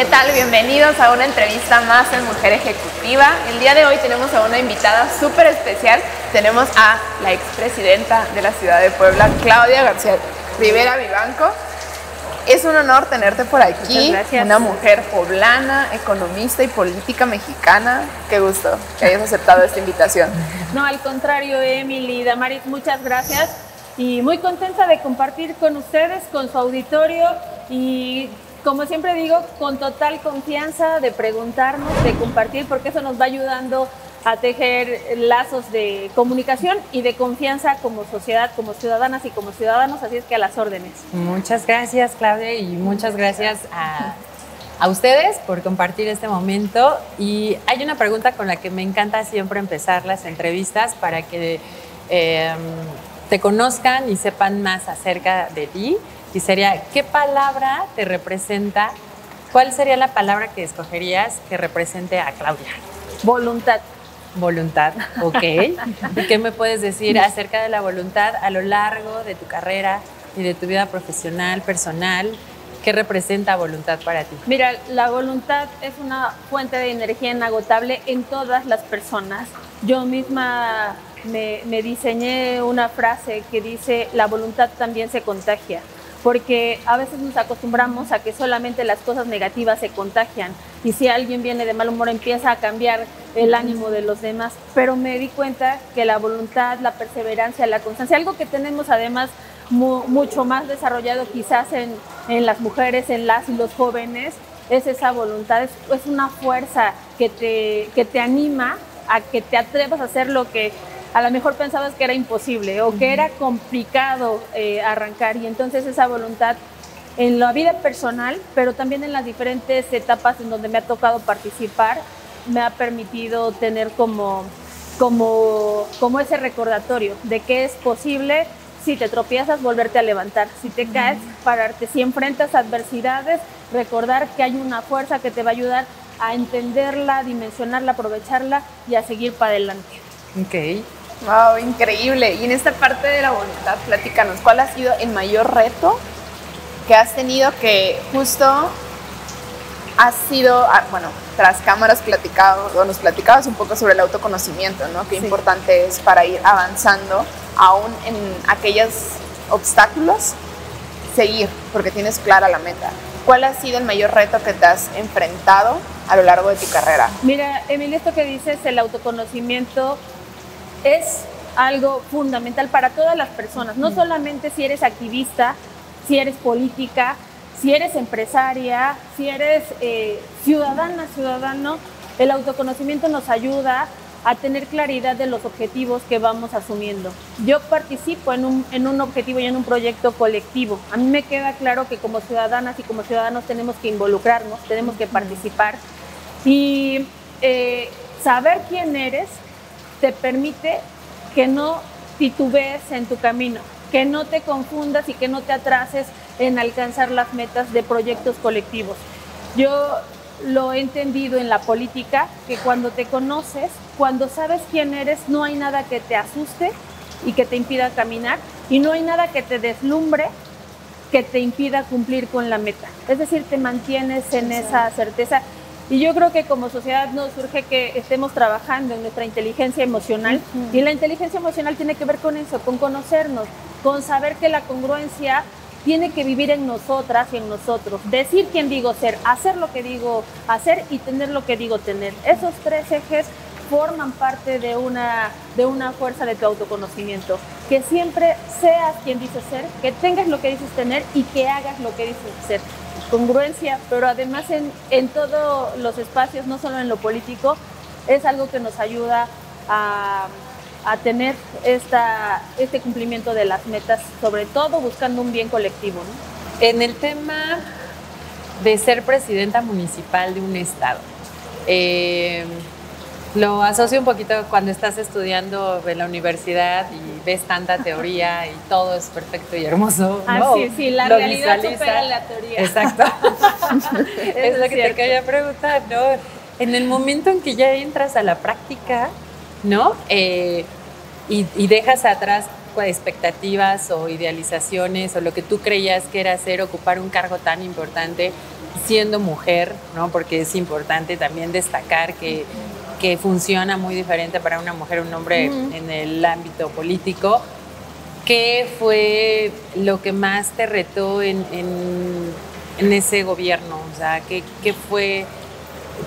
¿Qué tal? Bienvenidos a una entrevista más en Mujer Ejecutiva. El día de hoy tenemos a una invitada súper especial. Tenemos a la expresidenta de la ciudad de Puebla, Claudia García Rivera Vivanco. Es un honor tenerte por aquí. Muchas gracias. Una mujer poblana, economista y política mexicana. Qué gusto que hayas aceptado esta invitación. No, al contrario, Emily, Damaris, muchas gracias. Y muy contenta de compartir con ustedes, con su auditorio y, como siempre digo, con total confianza de preguntarnos, de compartir, porque eso nos va ayudando a tejer lazos de comunicación y de confianza como sociedad, como ciudadanas y como ciudadanos, así es que a las órdenes. Muchas gracias, Claudia, y muchas gracias a ustedes por compartir este momento. Y hay una pregunta con la que me encanta siempre empezar las entrevistas para que te conozcan y sepan más acerca de ti. Y sería, ¿qué palabra te representa? ¿Cuál sería la palabra que escogerías que represente a Claudia? Voluntad. Voluntad, ok. ¿Y qué me puedes decir acerca de la voluntad a lo largo de tu carrera y de tu vida profesional, personal? ¿Qué representa voluntad para ti? Mira, la voluntad es una fuente de energía inagotable en todas las personas. Yo misma me diseñé una frase que dice, la voluntad también se contagia, porque a veces nos acostumbramos a que solamente las cosas negativas se contagian y si alguien viene de mal humor empieza a cambiar el ánimo de los demás, pero me di cuenta que la voluntad, la perseverancia, la constancia, algo que tenemos además mucho más desarrollado quizás en las mujeres, en las y los jóvenes, es esa voluntad, es una fuerza que te anima a que te atrevas a hacer lo que a lo mejor pensabas que era imposible o que era complicado arrancar, y entonces esa voluntad en la vida personal, pero también en las diferentes etapas en donde me ha tocado participar, me ha permitido tener como ese recordatorio de que es posible, si te tropiezas, volverte a levantar, si te caes, pararte, si enfrentas adversidades, recordar que hay una fuerza que te va a ayudar a entenderla, dimensionarla, aprovecharla y a seguir para adelante. Ok. Wow, increíble. Y en esta parte de la voluntad, platícanos, ¿cuál ha sido el mayor reto que has tenido que justo has sido, bueno, tras cámaras nos platicabas un poco sobre el autoconocimiento, ¿no? Qué importante es para ir avanzando aún en aquellos obstáculos, seguir, porque tienes clara la meta. ¿Cuál ha sido el mayor reto que te has enfrentado a lo largo de tu carrera? Mira, Emilia, esto que dices, el autoconocimiento es algo fundamental para todas las personas, no solamente si eres activista, si eres política, si eres empresaria, si eres ciudadano, el autoconocimiento nos ayuda a tener claridad de los objetivos que vamos asumiendo. Yo participo en un objetivo y en un proyecto colectivo. A mí me queda claro que como ciudadanas y como ciudadanos tenemos que involucrarnos, tenemos que participar y saber quién eres te permite que no titubees en tu camino, que no te confundas y que no te atrases en alcanzar las metas de proyectos colectivos. Yo lo he entendido en la política, que cuando te conoces, cuando sabes quién eres, no hay nada que te asuste y que te impida caminar, y no hay nada que te deslumbre que te impida cumplir con la meta. Es decir, te mantienes en esa certeza. Y yo creo que como sociedad nos surge que estemos trabajando en nuestra inteligencia emocional, y la inteligencia emocional tiene que ver con eso, con conocernos, con saber que la congruencia tiene que vivir en nosotras y en nosotros, decir quién digo ser, hacer lo que digo hacer y tener lo que digo tener. Esos tres ejes forman parte de una fuerza de tu autoconocimiento, que siempre seas quien dices ser, que tengas lo que dices tener y que hagas lo que dices ser. Congruencia, pero además en todos los espacios, no solo en lo político, es algo que nos ayuda a tener este cumplimiento de las metas, sobre todo buscando un bien colectivo, ¿no? En el tema de ser presidenta municipal de un estado, lo asocio un poquito cuando estás estudiando en la universidad y ves tanta teoría y todo es perfecto y hermoso, ¿no? Sí, la realidad supera la teoría. Exacto. Es lo que te quería preguntar, ¿no? En el momento en que ya entras a la práctica, ¿no? Y dejas atrás expectativas o idealizaciones o lo que tú creías que era ocupar un cargo tan importante siendo mujer, ¿no? Porque es importante también destacar que funciona muy diferente para una mujer o un hombre en el ámbito político. ¿Qué fue lo que más te retó en ese gobierno? O sea, ¿qué fue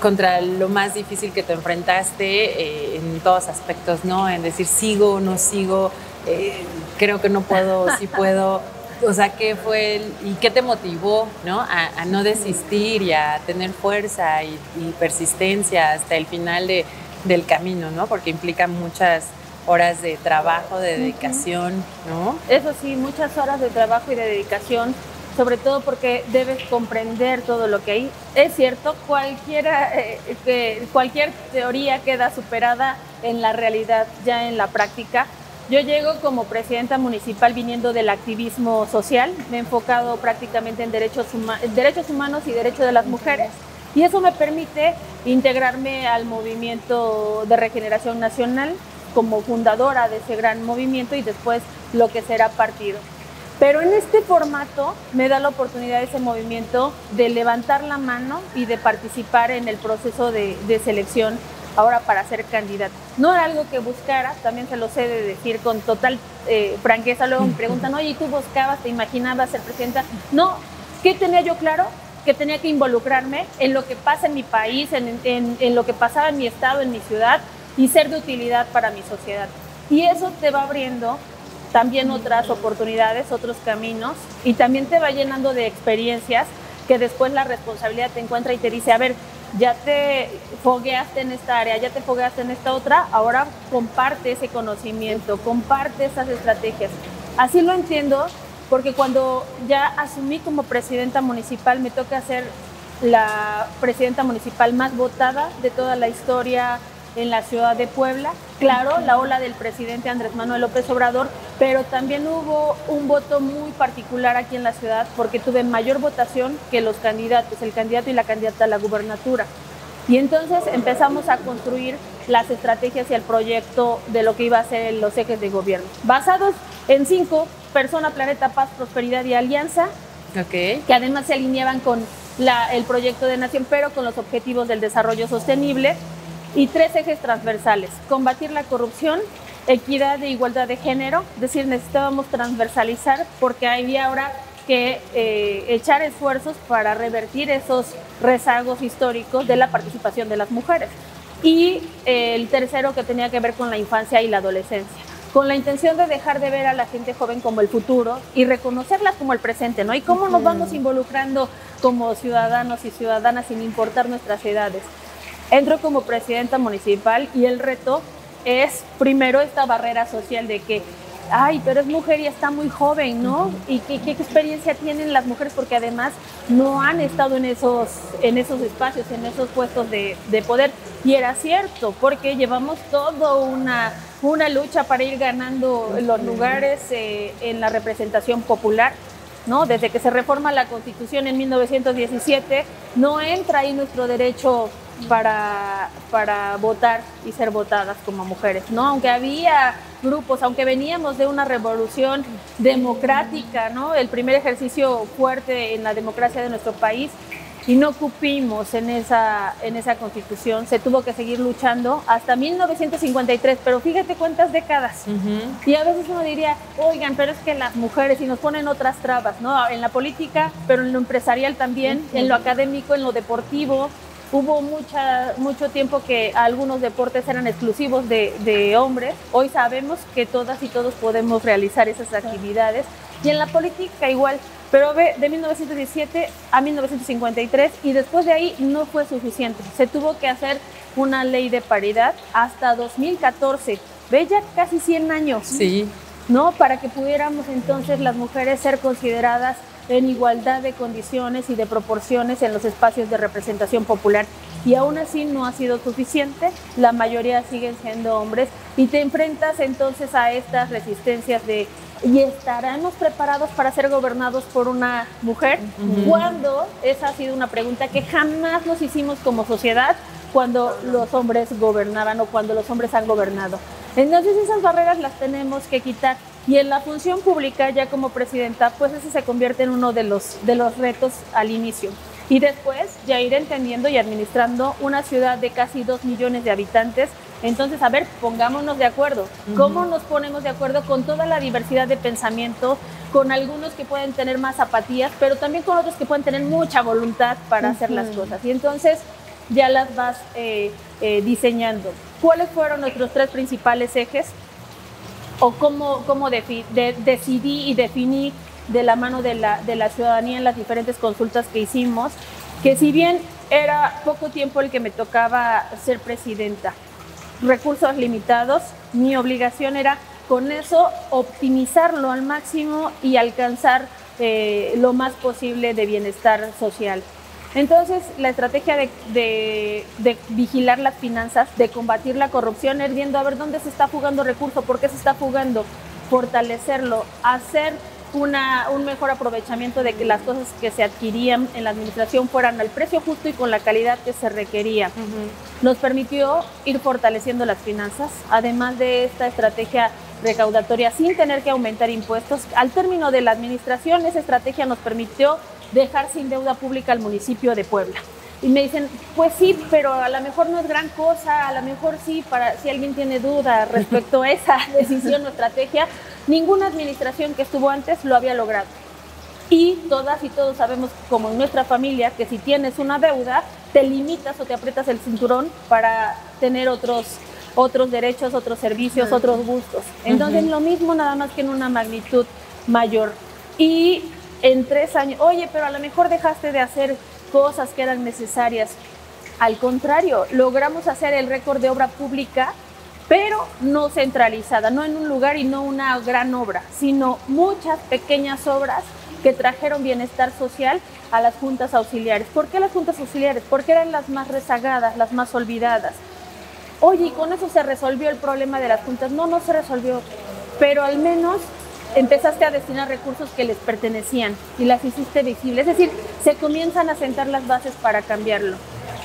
contra lo más difícil que te enfrentaste en todos aspectos, ¿no? En decir, sigo o no sigo, creo que no puedo, sí puedo. O sea, ¿qué fue y qué te motivó, ¿no? A no desistir y a tener fuerza y persistencia hasta el final del camino, ¿no? Porque implica muchas horas de trabajo, de dedicación, ¿no? Eso sí, muchas horas de trabajo y de dedicación, sobre todo porque debes comprender todo lo que hay. Es cierto, cualquier teoría queda superada en la realidad, ya en la práctica. Yo llego como presidenta municipal viniendo del activismo social, me he enfocado prácticamente en derechos humanos y derechos de las mujeres, y eso me permite integrarme al movimiento de regeneración nacional como fundadora de ese gran movimiento y después lo que será partido. Pero en este formato me da la oportunidad ese movimiento de levantar la mano y de participar en el proceso de selección ahora para ser candidata. No era algo que buscara, también se lo sé de decir con total franqueza. Luego me preguntan, oye, ¿y tú buscabas, te imaginabas ser presidenta? No, ¿qué tenía yo claro? Que tenía que involucrarme en lo que pasa en mi país, en lo que pasaba en mi estado, en mi ciudad, y ser de utilidad para mi sociedad. Y eso te va abriendo también otras oportunidades, otros caminos, y también te va llenando de experiencias que después la responsabilidad te encuentra y te dice, a ver, ya te fogueaste en esta área, ya te fogueaste en esta otra, ahora comparte ese conocimiento, comparte esas estrategias. Así lo entiendo, porque cuando ya asumí como presidenta municipal, me toca ser la presidenta municipal más votada de toda la historia en la ciudad de Puebla. Claro, la ola del presidente Andrés Manuel López Obrador, pero también hubo un voto muy particular aquí en la ciudad porque tuve mayor votación que los candidatos, el candidato y la candidata a la gubernatura. Y entonces empezamos a construir las estrategias y el proyecto de lo que iba a ser los ejes de gobierno, basados en 5: persona, planeta, paz, prosperidad y alianza, que además se alineaban con el proyecto de nación, pero con los objetivos del desarrollo sostenible. Y 3 ejes transversales: combatir la corrupción, equidad e igualdad de género, es decir, necesitábamos transversalizar porque había ahora que echar esfuerzos para revertir esos rezagos históricos de la participación de las mujeres. Y el tercero, que tenía que ver con la infancia y la adolescencia, con la intención de dejar de ver a la gente joven como el futuro y reconocerlas como el presente, ¿no? Y cómo nos vamos involucrando como ciudadanos y ciudadanas sin importar nuestras edades. Entro como presidenta municipal y el reto es primero esta barrera social de que, ay, pero es mujer y está muy joven, ¿no? ¿Y qué experiencia tienen las mujeres? Porque además no han estado en esos espacios, en esos puestos de poder. Y era cierto, porque llevamos toda una lucha para ir ganando los lugares en la representación popular, ¿no? Desde que se reforma la Constitución en 1917, no entra ahí nuestro derecho para votar y ser votadas como mujeres, ¿no? Aunque había grupos, aunque veníamos de una revolución democrática, ¿no? El primer ejercicio fuerte en la democracia de nuestro país, y no cupimos en esa Constitución, se tuvo que seguir luchando hasta 1953, pero fíjate cuántas décadas. Y a veces uno diría, oigan, pero es que las mujeres, y nos ponen otras trabas, ¿no? En la política, pero en lo empresarial también, en lo académico, en lo deportivo. Hubo mucho tiempo que algunos deportes eran exclusivos de hombres. Hoy sabemos que todas y todos podemos realizar esas actividades. Y en la política igual, pero de 1917 a 1953, y después de ahí no fue suficiente. Se tuvo que hacer una ley de paridad hasta 2014. Ve, ya casi 100 años. Sí. ¿No? Para que pudiéramos entonces las mujeres ser consideradas en igualdad de condiciones y de proporciones en los espacios de representación popular. Y aún así no ha sido suficiente, la mayoría siguen siendo hombres, y te enfrentas entonces a estas resistencias de ¿y estaremos preparados para ser gobernados por una mujer? Cuando esa ha sido una pregunta que jamás nos hicimos como sociedad cuando los hombres gobernaban o cuando los hombres han gobernado. Entonces esas barreras las tenemos que quitar. Y en la función pública, ya como presidenta, pues ese se convierte en uno de los retos al inicio. Y después ya ir entendiendo y administrando una ciudad de casi 2 millones de habitantes. Entonces, a ver, pongámonos de acuerdo. ¿Cómo nos ponemos de acuerdo con toda la diversidad de pensamientos, con algunos que pueden tener más apatías, pero también con otros que pueden tener mucha voluntad para hacer las cosas? Y entonces ya las vas diseñando. ¿Cuáles fueron nuestros 3 principales ejes? O cómo decidí y definí de la mano de la ciudadanía en las diferentes consultas que hicimos, que si bien era poco tiempo el que me tocaba ser presidenta, recursos limitados, mi obligación era con eso optimizarlo al máximo y alcanzar lo más posible de bienestar social. Entonces, la estrategia de vigilar las finanzas, de combatir la corrupción, es viendo a ver dónde se está fugando recursos, por qué se está fugando, fortalecerlo, hacer un mejor aprovechamiento de que las cosas que se adquirían en la administración fueran al precio justo y con la calidad que se requería. Nos permitió ir fortaleciendo las finanzas, además de esta estrategia recaudatoria sin tener que aumentar impuestos. Al término de la administración, esa estrategia nos permitió dejar sin deuda pública al municipio de Puebla. Y me dicen, pues sí, pero a lo mejor no es gran cosa, a lo mejor sí, si alguien tiene duda respecto a esa decisión o estrategia, ninguna administración que estuvo antes lo había logrado. Y todas y todos sabemos, como en nuestra familia, que si tienes una deuda, te limitas o te aprietas el cinturón para tener otros derechos, otros servicios, otros gustos. Entonces, lo mismo, nada más que en una magnitud mayor. Y en 3 años, oye, pero a lo mejor dejaste de hacer cosas que eran necesarias. Al contrario, logramos hacer el récord de obra pública, pero no centralizada, no en un lugar y no una gran obra, sino muchas pequeñas obras que trajeron bienestar social a las juntas auxiliares. ¿Por qué las juntas auxiliares? Porque eran las más rezagadas, las más olvidadas. Oye, ¿y con eso se resolvió el problema de las juntas? No, no se resolvió, pero al menos empezaste a destinar recursos que les pertenecían y las hiciste visibles. Es decir, se comienzan a sentar las bases para cambiarlo.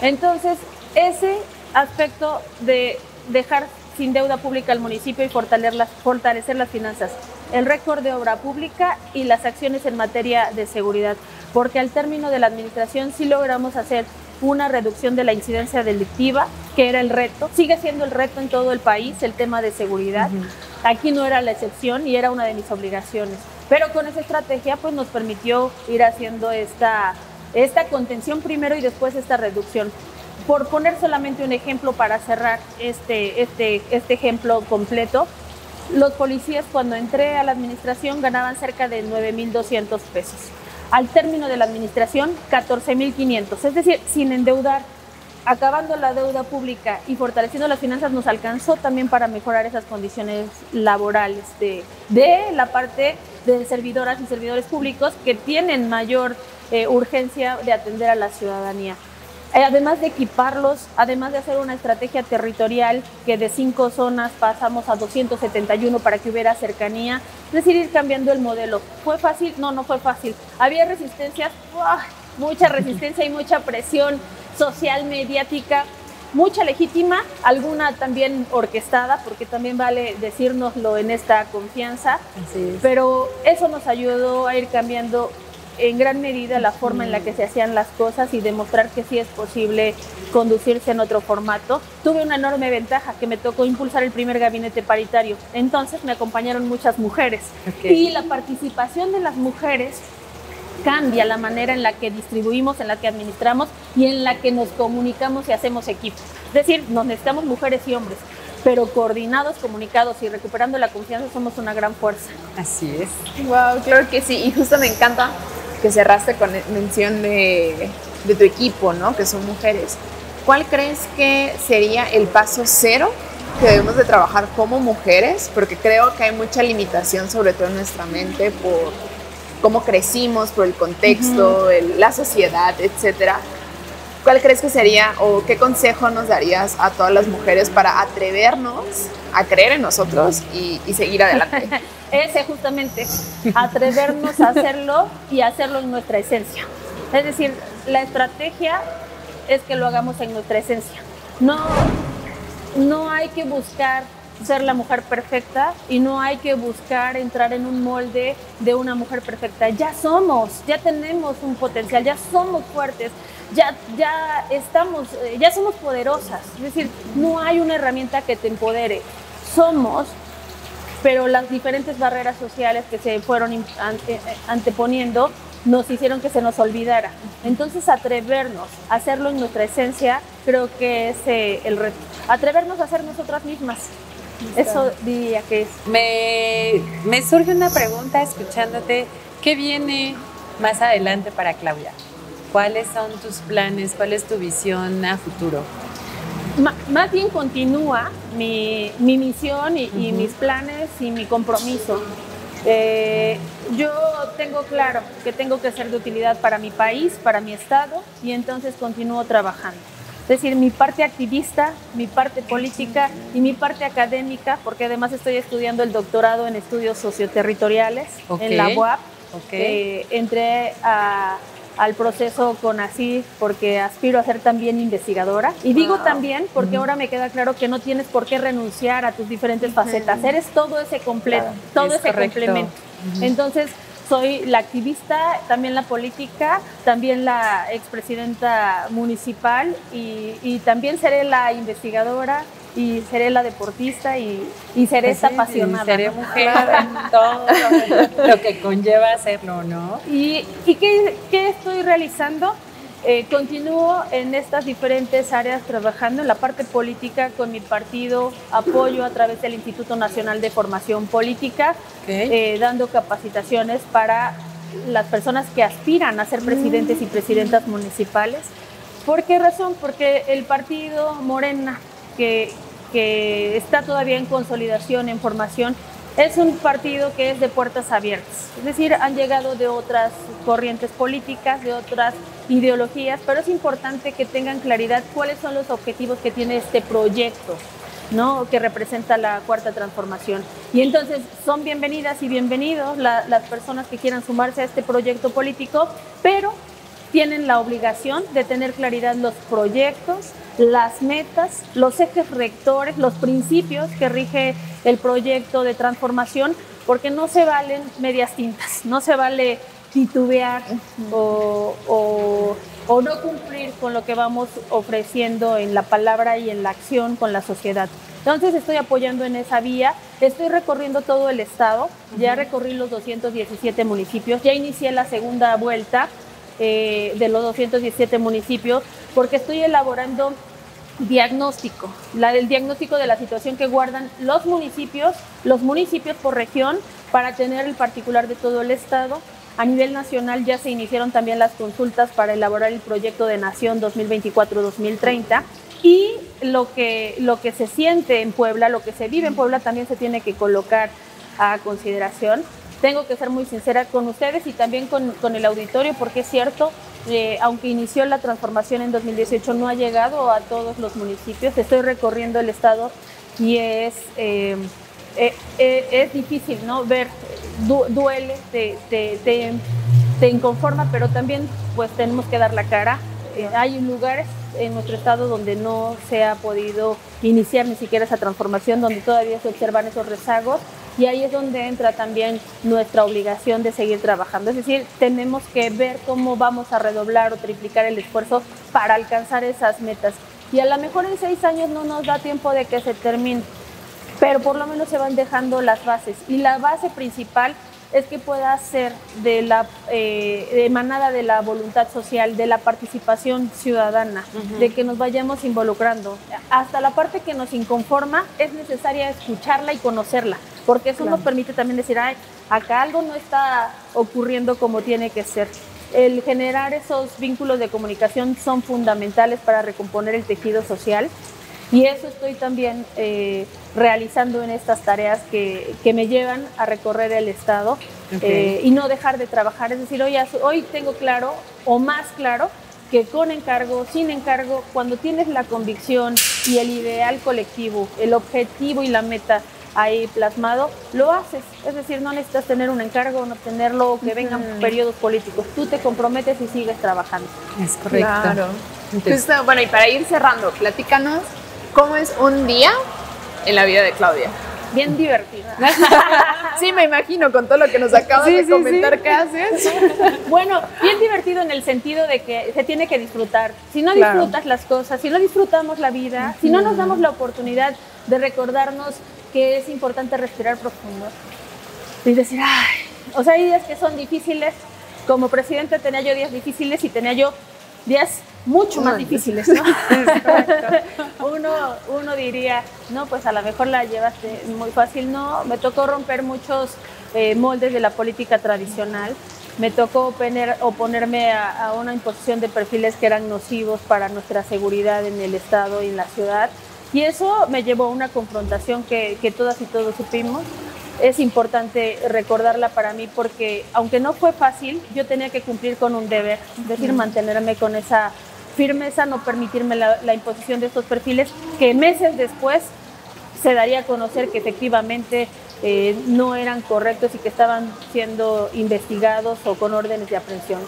Entonces, ese aspecto de dejar sin deuda pública al municipio y fortalecer las finanzas, el récord de obra pública y las acciones en materia de seguridad, porque al término de la administración sí logramos hacer una reducción de la incidencia delictiva, que era el reto, sigue siendo el reto en todo el país, el tema de seguridad. Aquí no era la excepción y era una de mis obligaciones, pero con esa estrategia pues nos permitió ir haciendo esta contención primero y después esta reducción. Por poner solamente un ejemplo para cerrar este ejemplo completo, los policías cuando entré a la administración ganaban cerca de 9,200 pesos. Al término de la administración, 14,500, es decir, sin endeudar. Acabando la deuda pública y fortaleciendo las finanzas nos alcanzó también para mejorar esas condiciones laborales de la parte de servidoras y servidores públicos que tienen mayor urgencia de atender a la ciudadanía. Además de equiparlos, además de hacer una estrategia territorial que de 5 zonas pasamos a 271 para que hubiera cercanía, es decir, ir cambiando el modelo. ¿Fue fácil? No, no fue fácil. Había resistencias, mucha resistencia y mucha presión social, mediática, mucha legítima, alguna también orquestada, porque también vale decírnoslo en esta confianza, pero eso nos ayudó a ir cambiando en gran medida la forma en la que se hacían las cosas y demostrar que sí es posible conducirse en otro formato. Tuve una enorme ventaja, que me tocó impulsar el primer gabinete paritario, entonces me acompañaron muchas mujeres y la participación de las mujeres cambia la manera en la que distribuimos, en la que administramos y en la que nos comunicamos y hacemos equipo. Es decir, nos necesitamos mujeres y hombres, pero coordinados, comunicados y recuperando la confianza somos una gran fuerza. Así es. Wow, claro que sí. Y justo me encanta que cerraste con mención de tu equipo, ¿no? Que son mujeres. ¿Cuál crees que sería el paso cero que debemos de trabajar como mujeres? Porque creo que hay mucha limitación, sobre todo en nuestra mente, por cómo crecimos, por el contexto, la sociedad, etcétera. ¿Cuál crees que sería o qué consejo nos darías a todas las mujeres para atrevernos a creer en nosotros y seguir adelante? Ese justamente, atrevernos a hacerlo y hacerlo en nuestra esencia. Es decir, la estrategia es que lo hagamos en nuestra esencia. No hay que buscar ser la mujer perfecta y no hay que buscar entrar en un molde de una mujer perfecta. Ya tenemos un potencial, ya somos fuertes, ya somos poderosas. Es decir, no hay una herramienta que te empodere. Pero las diferentes barreras sociales que se fueron anteponiendo nos hicieron que se nos olvidara. Entonces, atrevernos a hacerlo en nuestra esencia, creo que es el reto. Atrevernos a ser nosotras mismas. Eso diría que es. Me surge una pregunta escuchándote. ¿Qué viene más adelante para Claudia? ¿Cuáles son tus planes? ¿Cuál es tu visión a futuro? Más bien continúa mi misión y mis planes y mi compromiso. Yo tengo claro que tengo que ser de utilidad para mi país, para mi estado, y entonces continúo trabajando. Es decir, mi parte activista, mi parte política y mi parte académica, porque además estoy estudiando el doctorado en estudios socioterritoriales en la UAP. Entré al proceso CONACYT porque aspiro a ser también investigadora. Y digo también porque ahora me queda claro que no tienes por qué renunciar a tus diferentes facetas. Eres todo ese completo, todo ese complemento. Entonces, soy la activista, también la política, también la expresidenta municipal y también seré la investigadora y seré la deportista y seré esta apasionada. Seré mujer en todo lo que conlleva hacerlo, ¿no? ¿Y qué estoy realizando? Continúo en estas diferentes áreas trabajando en la parte política con mi partido, apoyo a través del Instituto Nacional de Formación Política, dando capacitaciones para las personas que aspiran a ser presidentes y presidentas municipales. ¿Por qué razón? Porque el partido Morena, que está todavía en consolidación, en formación, es un partido que es de puertas abiertas. Es decir, han llegado de otras corrientes políticas, de otras ideologías, pero es importante que tengan claridad cuáles son los objetivos que tiene este proyecto, ¿no?, que representa la Cuarta Transformación. Y entonces son bienvenidas y bienvenidos las personas que quieran sumarse a este proyecto político, pero tienen la obligación de tener claridad los proyectos, las metas, los ejes rectores, los principios que rige el proyecto de transformación, porque no se valen medias tintas, no se vale titubear o no cumplir con lo que vamos ofreciendo en la palabra y en la acción con la sociedad. Entonces estoy apoyando en esa vía, estoy recorriendo todo el estado, ya recorrí los 217 municipios, ya inicié la segunda vuelta de los 217 municipios, porque estoy elaborando diagnóstico, el diagnóstico de la situación que guardan los municipios por región, para tener el particular de todo el estado. A nivel nacional ya se iniciaron también las consultas para elaborar el proyecto de Nación 2024-2030, y lo que se siente en Puebla, lo que se vive en Puebla, también se tiene que colocar a consideración. Tengo que ser muy sincera con ustedes y también con el auditorio, porque es cierto, aunque inició la transformación en 2018, no ha llegado a todos los municipios. Estoy recorriendo el estado y es difícil, ¿no? Ver, duele, te inconforma, pero también pues tenemos que dar la cara. Hay lugares en nuestro estado donde no se ha podido iniciar ni siquiera esa transformación, donde todavía se observan esos rezagos, y ahí es donde entra también nuestra obligación de seguir trabajando. Es decir, tenemos que ver cómo vamos a redoblar o triplicar el esfuerzo para alcanzar esas metas. Y a lo mejor en 6 años no nos da tiempo de que se termine, pero por lo menos se van dejando las bases. Y la base principal es que pueda ser emanada de la voluntad social, de la participación ciudadana, de que nos vayamos involucrando. Hasta la parte que nos inconforma es necesaria escucharla y conocerla, porque eso nos permite también decir, ay, acá algo no está ocurriendo como tiene que ser. El generar esos vínculos de comunicación son fundamentales para recomponer el tejido social, y eso estoy también realizando en estas tareas que me llevan a recorrer el estado, y no dejar de trabajar. Es decir, hoy tengo claro, o más claro, que con encargo, sin encargo, cuando tienes la convicción y el ideal colectivo, el objetivo y la meta ahí plasmado, lo haces. Es decir, no necesitas tener un encargo, no tenerlo, o que vengan periodos políticos. Tú te comprometes y sigues trabajando. Es correcto. Claro. Justo, bueno, y para ir cerrando, platícanos cómo es un día en la vida de Claudia? Bien divertida. Sí, me imagino con todo lo que nos acabas de comentar que haces. Bueno, bien divertido en el sentido de que se tiene que disfrutar. Si no disfrutas las cosas, si no disfrutamos la vida, si no nos damos la oportunidad de recordarnos que es importante respirar profundo y decir, ay, o sea, hay días que son difíciles. Como presidente tenía yo días difíciles y tenía yo días mucho más difíciles, ¿no? Uno diría, no, pues a lo mejor la llevaste muy fácil. No, me tocó romper muchos moldes de la política tradicional. Me tocó oponerme a una imposición de perfiles que eran nocivos para nuestra seguridad en el Estado y en la ciudad. Y eso me llevó a una confrontación que todas y todos supimos. Es importante recordarla para mí porque, aunque no fue fácil, yo tenía que cumplir con un deber, es decir, mantenerme con esa firmeza, no permitirme la imposición de estos perfiles que meses después se daría a conocer que efectivamente no eran correctos y que estaban siendo investigados o con órdenes de aprehensión.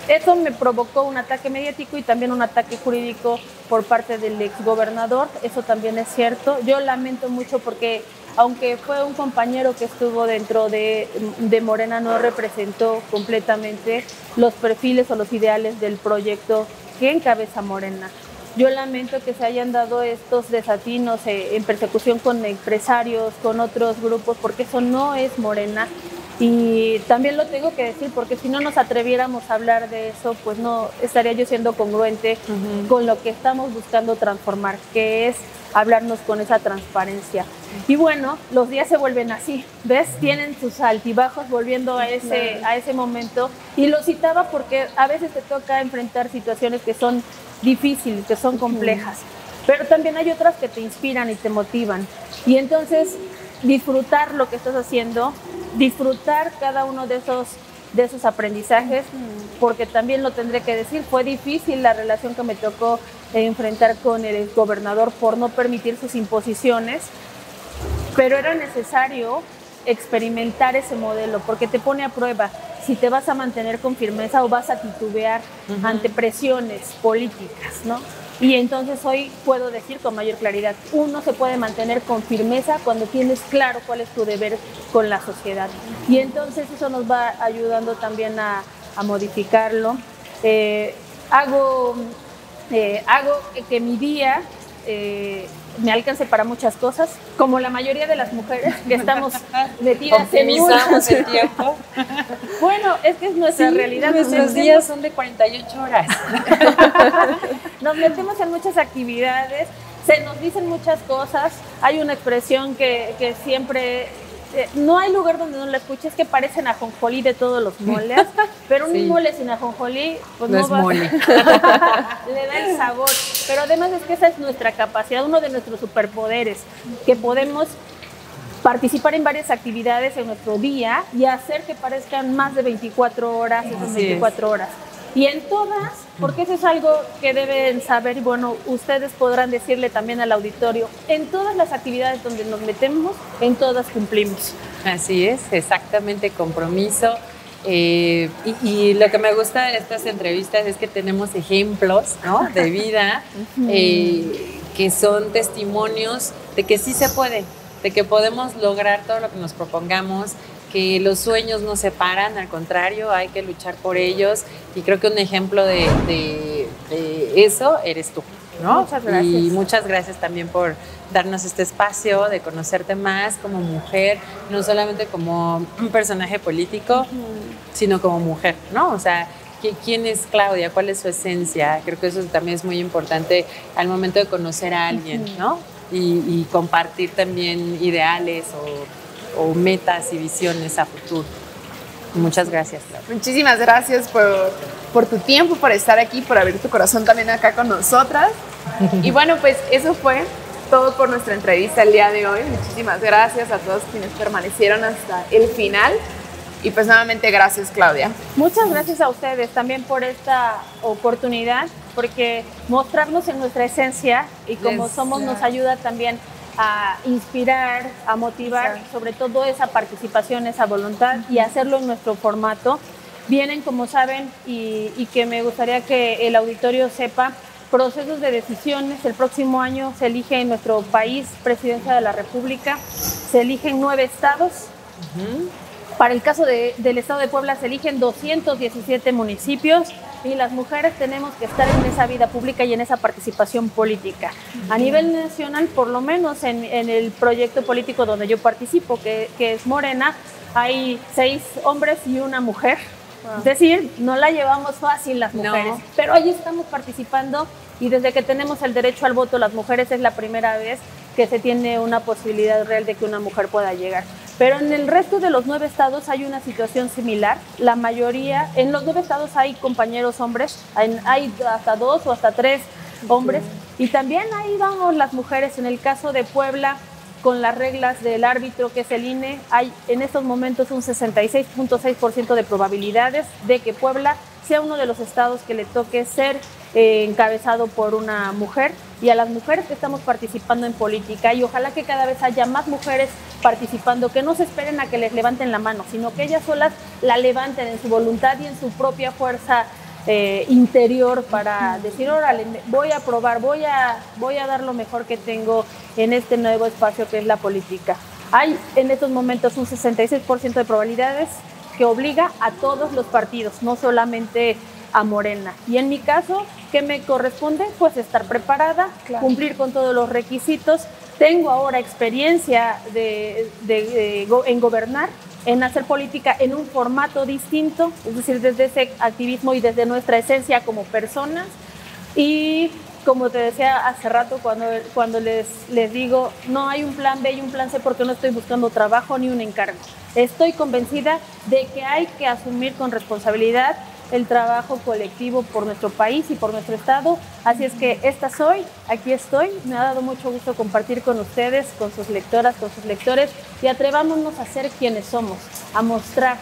Eso me provocó un ataque mediático y también un ataque jurídico por parte del exgobernador, eso también es cierto. Yo lamento mucho porque, aunque fue un compañero que estuvo dentro de Morena, no representó completamente los perfiles o los ideales del proyecto que encabeza Morena. Yo lamento que se hayan dado estos desatinos en persecución con empresarios, con otros grupos, porque eso no es Morena. Y también lo tengo que decir porque si no nos atreviéramos a hablar de eso, pues no estaría yo siendo congruente con lo que estamos buscando transformar, que es hablarnos con esa transparencia. Y bueno, los días se vuelven así, ¿ves? Tienen sus altibajos volviendo a ese momento. Y lo citaba porque a veces te toca enfrentar situaciones que son difíciles, que son complejas, pero también hay otras que te inspiran y te motivan. Y entonces disfrutar lo que estás haciendo, disfrutar cada uno de esos aprendizajes, porque también lo tendré que decir, fue difícil la relación que me tocó enfrentar con el gobernador por no permitir sus imposiciones, pero era necesario experimentar ese modelo porque te pone a prueba si te vas a mantener con firmeza o vas a titubear ante presiones políticas, ¿no? Y entonces hoy puedo decir con mayor claridad, uno se puede mantener con firmeza cuando tienes claro cuál es tu deber con la sociedad. Y entonces eso nos va ayudando también a modificarlo. Hago que mi día me alcance para muchas cosas, como la mayoría de las mujeres que estamos metidas en muchas. El tiempo. Bueno, es que es nuestra realidad. Nuestros días son de 48 horas. Nos metemos en muchas actividades, se nos dicen muchas cosas. Hay una expresión que siempre... no hay lugar donde no la escuches, que parecen ajonjolí de todos los moles, pero un mole sin ajonjolí pues no va, mole. Le da el sabor. Pero además es que esa es nuestra capacidad, uno de nuestros superpoderes, que podemos participar en varias actividades en nuestro día y hacer que parezcan más de 24 horas, esas 24 horas. Y en todas, porque eso es algo que deben saber, y bueno, ustedes podrán decirle también al auditorio, en todas las actividades donde nos metemos, en todas cumplimos. Así es, exactamente, compromiso. Y lo que me gusta de estas entrevistas es que tenemos ejemplos, ¿no?, de vida, que son testimonios de que sí se puede, de que podemos lograr todo lo que nos propongamos, que los sueños no se paran, al contrario, hay que luchar por ellos, y creo que un ejemplo de eso eres tú, ¿no? Muchas gracias. Y muchas gracias también por darnos este espacio de conocerte más como mujer, no solamente como un personaje político, sino como mujer, ¿no? O sea, ¿quién es Claudia? ¿Cuál es su esencia? Creo que eso también es muy importante al momento de conocer a alguien, ¿no? Y compartir también ideales o metas y visiones a futuro. Muchas gracias, Claudia. Muchísimas gracias por tu tiempo, por estar aquí, por abrir tu corazón también acá con nosotras. Y bueno, pues eso fue todo por nuestra entrevista el día de hoy. Muchísimas gracias a todos quienes permanecieron hasta el final. Y pues nuevamente gracias, Claudia. Muchas gracias a ustedes también por esta oportunidad, porque mostrarnos en nuestra esencia y como somos nos ayuda también a inspirar, a motivar, sobre todo esa participación, esa voluntad, y hacerlo en nuestro formato. Vienen, como saben, y que me gustaría que el auditorio sepa, procesos de decisiones. El próximo año se elige en nuestro país presidencia de la República, se eligen 9 estados. Para el caso del estado de Puebla se eligen 217 municipios y las mujeres tenemos que estar en esa vida pública y en esa participación política. A nivel nacional, por lo menos en el proyecto político donde yo participo, que es Morena, hay 6 hombres y 1 mujer. Es decir, no la llevamos fácil las mujeres, pero ahí estamos participando y desde que tenemos el derecho al voto las mujeres es la primera vez que se tiene una posibilidad real de que una mujer pueda llegar. Pero en el resto de los 9 estados hay una situación similar. La mayoría, en los 9 estados hay compañeros hombres, hay hasta 2 o hasta 3 hombres. Y también ahí vamos las mujeres. En el caso de Puebla, con las reglas del árbitro que es el INE, hay en estos momentos un 66.6% de probabilidades de que Puebla sea uno de los estados que le toque ser encabezado por una mujer, y a las mujeres que estamos participando en política, y ojalá que cada vez haya más mujeres participando, que no se esperen a que les levanten la mano, sino que ellas solas la levanten en su voluntad y en su propia fuerza interior para decir, órale, voy a probar, voy a dar lo mejor que tengo en este nuevo espacio que es la política. Hay en estos momentos un 66% de probabilidades que obliga a todos los partidos, no solamente a Morena. Y en mi caso, ¿qué me corresponde? Pues estar preparada, cumplir con todos los requisitos. Tengo ahora experiencia en gobernar, en hacer política en un formato distinto, es decir, desde ese activismo y desde nuestra esencia como personas. Y como te decía hace rato, cuando les digo, no hay un plan B y un plan C porque no estoy buscando trabajo ni un encargo. Estoy convencida de que hay que asumir con responsabilidad el trabajo colectivo por nuestro país y por nuestro estado. Así es que aquí estoy. Me ha dado mucho gusto compartir con ustedes, con sus lectoras, con sus lectores, y atrevámonos a ser quienes somos, a mostrar,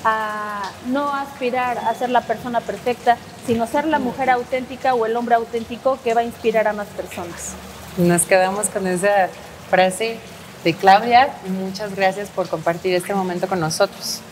a no aspirar a ser la persona perfecta, sino ser la mujer auténtica o el hombre auténtico que va a inspirar a más personas. Nos quedamos con esa frase de Claudia y muchas gracias por compartir este momento con nosotros.